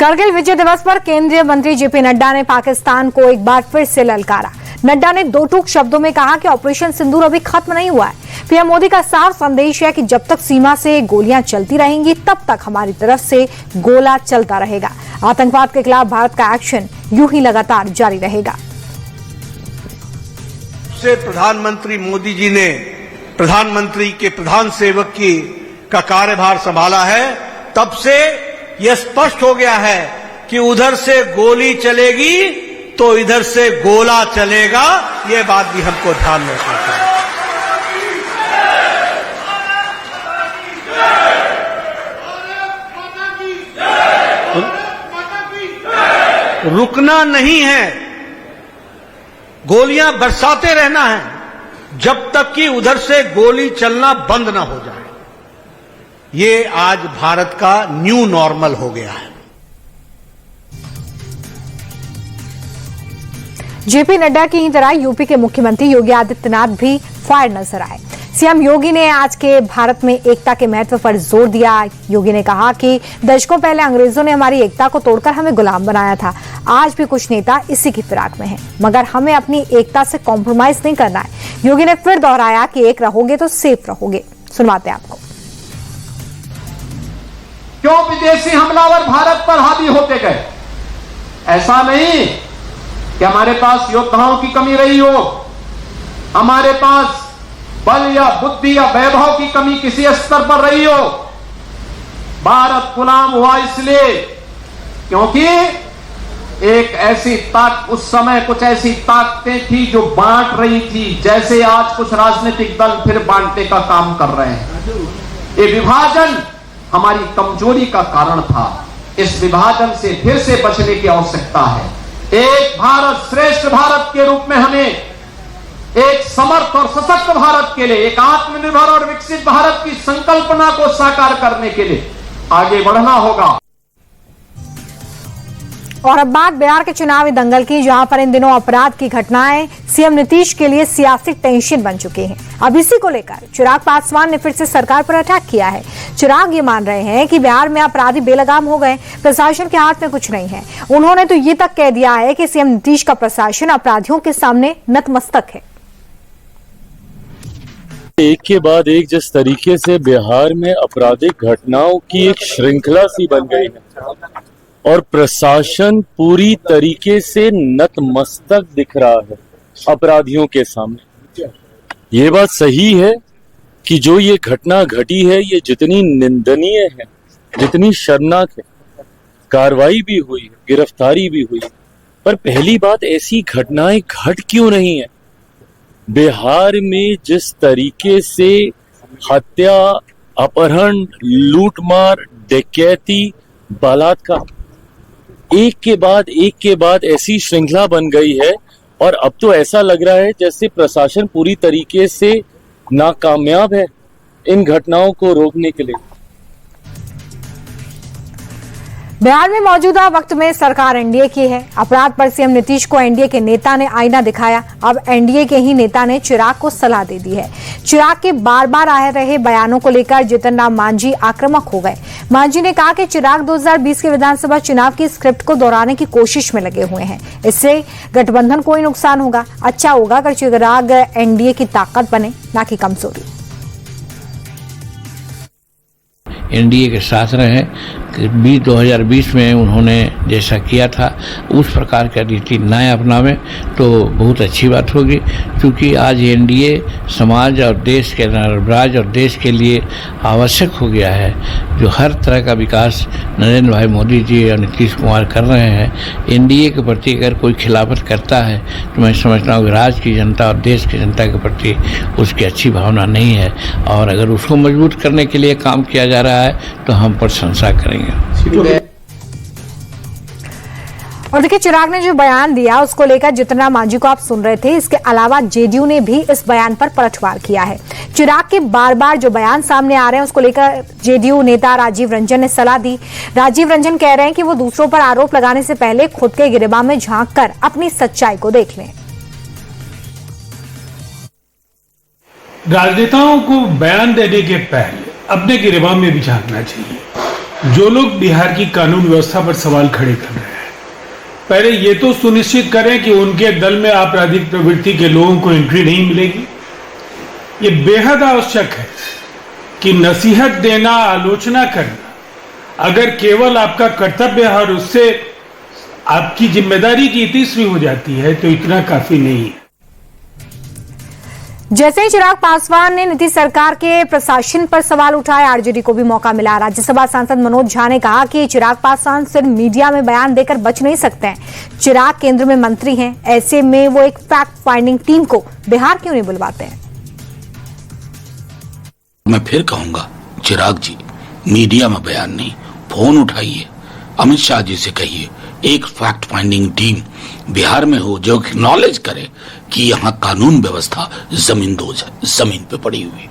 करगिल विजय दिवस पर केंद्रीय मंत्री जेपी नड्डा ने पाकिस्तान को एक बार फिर से ललकारा। नड्डा ने दो टूक शब्दों में कहा कि ऑपरेशन सिंदूर अभी खत्म नहीं हुआ है। पीएम मोदी का साफ संदेश है कि जब तक सीमा से गोलियां चलती रहेंगी तब तक हमारी तरफ से गोला चलता रहेगा। आतंकवाद के खिलाफ भारत का एक्शन यूं ही लगातार जारी रहेगा। से प्रधानमंत्री मोदी जी ने प्रधानमंत्री के प्रधान सेवक का कार्यभार संभाला है, तब से यह स्पष्ट हो गया है कि उधर से गोली चलेगी तो इधर से गोला चलेगा। यह बात भी हमको ध्यान में रखना चाहिए। रुकना नहीं है, गोलियां बरसाते रहना है जब तक कि उधर से गोली चलना बंद ना हो जाए। ये आज भारत का न्यू नॉर्मल हो गया है। जेपी नड्डा की ही तरह यूपी के मुख्यमंत्री योगी आदित्यनाथ भी फायर नजर आए। सीएम योगी ने आज के भारत में एकता के महत्व पर जोर दिया। योगी ने कहा कि दशकों पहले अंग्रेजों ने हमारी एकता को तोड़कर हमें गुलाम बनाया था। आज भी कुछ नेता इसी की फिराक में हैं, मगर हमें अपनी एकता से कॉम्प्रोमाइज नहीं करना है। योगी ने फिर दोहराया कि एक रहोगे तो सेफ रहोगे। सुनवाते हैं आपको। क्यों विदेशी हमलावर भारत पर हावी होते गए? ऐसा नहीं कि हमारे पास योद्धाओं की कमी रही हो, हमारे पास बल या बुद्धि या वैभव की कमी किसी स्तर पर रही हो। भारत गुलाम हुआ इसलिए क्योंकि एक ऐसी उस समय कुछ ऐसी ताकतें थी जो बांट रही थी, जैसे आज कुछ राजनीतिक दल फिर बांटने का काम कर रहे हैं। ये विभाजन हमारी कमजोरी का कारण था। इस विभाजन से फिर से बचने की आवश्यकता है। एक भारत श्रेष्ठ भारत के रूप में हमें एक समर्थ और सशक्त भारत के लिए, एक आत्मनिर्भर और विकसित भारत की संकल्पना को साकार करने के लिए आगे बढ़ना होगा। और अब बात बिहार के चुनावी दंगल की, जहां पर इन दिनों अपराध की घटनाएं सीएम नीतीश के लिए सियासी टेंशन बन चुकी हैं। अब इसी को लेकर चिराग पासवान ने फिर से सरकार पर अटैक किया है। चिराग ये मान रहे हैं कि बिहार में अपराधी बेलगाम हो गए, प्रशासन के हाथ में कुछ नहीं है। उन्होंने तो ये तक कह दिया है कि सीएम नीतीश का प्रशासन अपराधियों के सामने नतमस्तक है। एक के बाद एक जिस तरीके से बिहार में आपराधिक घटनाओं की एक श्रृंखला सी बन गई है और प्रशासन पूरी तरीके से नतमस्तक दिख रहा है अपराधियों के सामने। ये बात सही है कि जो ये घटना घटी है ये जितनी निंदनीय है, जितनी शर्मनाक है, कार्रवाई भी हुई, गिरफ्तारी भी हुई, पर पहली बात ऐसी घटनाएं घट क्यों नहीं है? बिहार में जिस तरीके से हत्या, अपहरण, लूटमार, डकैती, बलात्कार एक के बाद ऐसी श्रृंखला बन गई है और अब तो ऐसा लग रहा है जैसे प्रशासन पूरी तरीके से नाकामयाब है इन घटनाओं को रोकने के लिए। बिहार में मौजूदा वक्त में सरकार एनडीए की है। अपराध पर सीएम नीतीश को एनडीए के नेता ने आईना दिखाया। अब एनडीए के ही नेता ने चिराग को सलाह दे दी है। चिराग के बार बार आ रहे बयानों को लेकर जितन राम मांझी आक्रामक हो गए। मांझी ने कहा कि चिराग 2020 के विधानसभा चुनाव की स्क्रिप्ट को दोहराने की कोशिश में लगे हुए हैं। इससे गठबंधन को ही नुकसान होगा। अच्छा होगा अगर चिराग एनडीए की ताकत बने, ना कि कमजोरी। एनडीए के साथ रहे। 2020 में उन्होंने जैसा किया था उस प्रकार का नीति न अपनावे तो बहुत अच्छी बात होगी, क्योंकि आज एनडीए समाज और देश के राज्य और देश के लिए आवश्यक हो गया है। जो हर तरह का विकास नरेंद्र भाई मोदी जी और नीतीश कुमार कर रहे हैं, एनडीए के प्रति अगर कोई खिलाफत करता है तो मैं समझता हूँ कि राज्य की जनता और देश की जनता के प्रति उसकी अच्छी भावना नहीं है, और अगर उसको मजबूत करने के लिए काम किया जा रहा है तो हम प्रशंसा करेंगे। और देखिए, चिराग ने जो बयान दिया उसको लेकर जितन राम मांझी को आप सुन रहे थे, इसके अलावा जेडीयू ने भी इस बयान पर पलटवार किया है। चिराग के बार बार जो बयान सामने आ रहे हैं उसको लेकर जेडीयू नेता राजीव रंजन ने सलाह दी। राजीव रंजन कह रहे हैं कि वो दूसरों पर आरोप लगाने से पहले खुद के गिरेबान में झांक कर अपनी सच्चाई को देख लें। राजनेताओं को बयान देने के पहले अपने गिरेबान में भी झांकना चाहिए। जो लोग बिहार की कानून व्यवस्था पर सवाल खड़े कर रहे हैं, पहले ये तो सुनिश्चित करें कि उनके दल में आपराधिक प्रवृत्ति के लोगों को एंट्री नहीं मिलेगी। ये बेहद आवश्यक है कि नसीहत देना, आलोचना करना अगर केवल आपका कर्तव्य है और उससे आपकी जिम्मेदारी की तीसरी हो जाती है तो इतना काफी नहीं है। जैसे ही चिराग पासवान ने नीतीश सरकार के प्रशासन पर सवाल उठाए, आरजेडी को भी मौका मिला। राज्यसभा सांसद मनोज झा ने कहा कि चिराग पासवान सिर्फ मीडिया में बयान देकर बच नहीं सकते हैं। चिराग केंद्र में मंत्री हैं, ऐसे में वो एक फैक्ट फाइंडिंग टीम को बिहार क्यों नहीं बुलवाते हैं? मैं फिर कहूंगा, चिराग जी मीडिया में बयान नहीं, फोन उठाइए, अमित शाह जी से कहिए एक फैक्ट फाइंडिंग टीम बिहार में हो जो नॉलेज करे कि यहाँ कानून व्यवस्था जमीन पे पड़ी हुई।